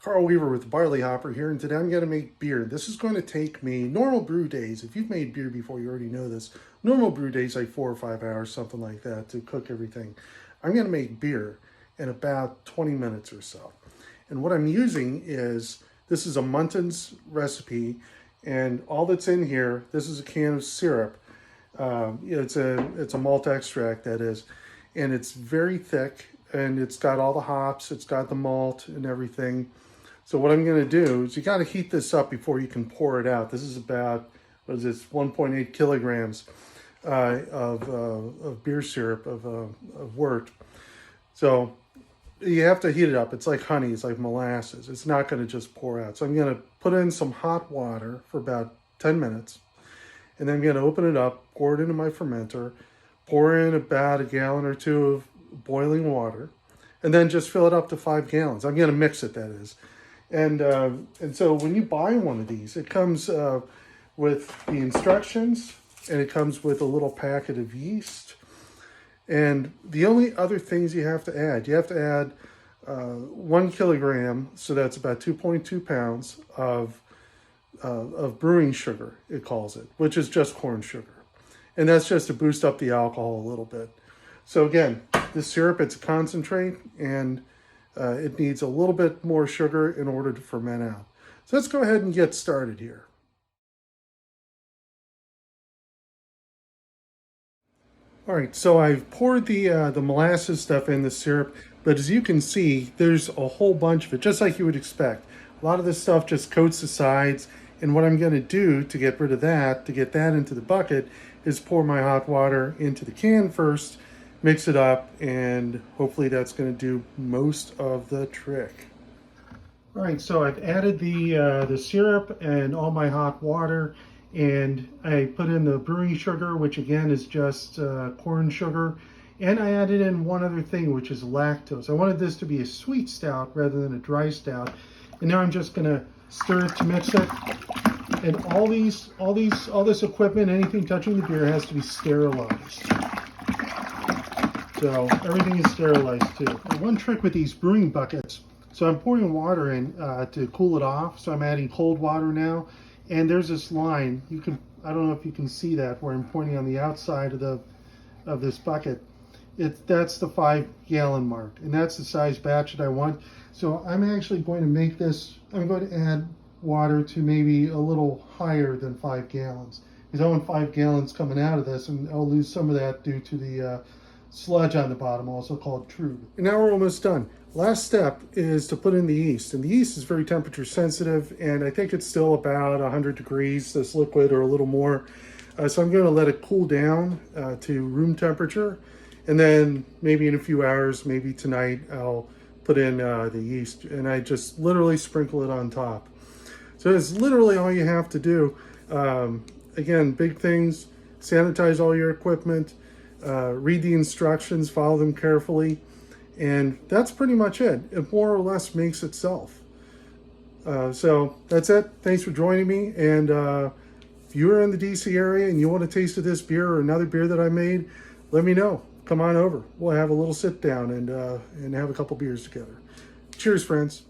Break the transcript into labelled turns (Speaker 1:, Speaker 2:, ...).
Speaker 1: Carl Weaver with Barley Hopper here, and today I'm going to make beer. This is going to take me normal brew days. If you've made beer before, you already know this. Normal brew days, like 4 or 5 hours, something like that, to cook everything. I'm going to make beer in about 20 minutes or so. And what I'm using is, this is a Munton's recipe, and all that's in here, this is a can of syrup. It's a malt extract, that is, and it's very thick, and it's got all the hops, it's got the malt and everything. So what I'm going to do is you got to heat this up before you can pour it out. This is about, 1.8 kilograms of beer syrup, of wort. So you have to heat it up. It's like honey, it's like molasses. It's not going to just pour out. So I'm going to put in some hot water for about 10 minutes. And then I'm going to open it up, pour it into my fermenter, pour in about 1 gallon or 2 of boiling water, and then just fill it up to 5 gallons. I'm going to mix it, that is. And so when you buy one of these, it comes with the instructions, and it comes with a little packet of yeast. And the only other things you have to add 1 kilogram, so that's about 2.2 pounds of brewing sugar, it calls it, which is just corn sugar. And that's just to boost up the alcohol a little bit. So again, this syrup, it's a concentrate, and it needs a little bit more sugar in order to ferment out. So let's go ahead and get started here. All right, so I've poured the molasses stuff in the syrup, but as you can see, there's a whole bunch of it, just like you would expect. A lot of this stuff just coats the sides, and what I'm going to do to get rid of that, to get that into the bucket, is pour my hot water into the can first, mix it up, and hopefully that's going to do most of the trick. All right, so I've added the syrup and all my hot water, and I put in the brewing sugar, which again is just corn sugar, and I added in one other thing, which is lactose. I wanted this to be a sweet stout rather than a dry stout, and now I'm just going to stir it to mix it. And all this equipment, anything touching the beer, has to be sterilized. So everything is sterilized too. And one trick with these brewing buckets, so I'm pouring water in to cool it off. So I'm adding cold water now, and there's this line. I don't know if you can see that where I'm pointing on the outside of this bucket. That's the 5 gallon mark, and that's the size batch that I want. So I'm actually going to make this. I'm going to add water to maybe a little higher than 5 gallons, because I want 5 gallons coming out of this, and I'll lose some of that due to the sludge on the bottom, also called trube. And now we're almost done. Last step is to put in the yeast, and the yeast is very temperature sensitive, and I think it's still about 100 degrees, this liquid, or a little more. So I'm going to let it cool down to room temperature, and then maybe in a few hours, maybe tonight, I'll put in the yeast, and I just literally sprinkle it on top. So it's literally all you have to do. Again, big things: sanitize all your equipment, read the instructions, follow them carefully, and that's pretty much it. It more or less makes itself. So that's it. Thanks for joining me, and if you're in the DC area and you want a taste of this beer or another beer that I made, let me know. Come on over. We'll have a little sit down and have a couple beers together. Cheers, friends.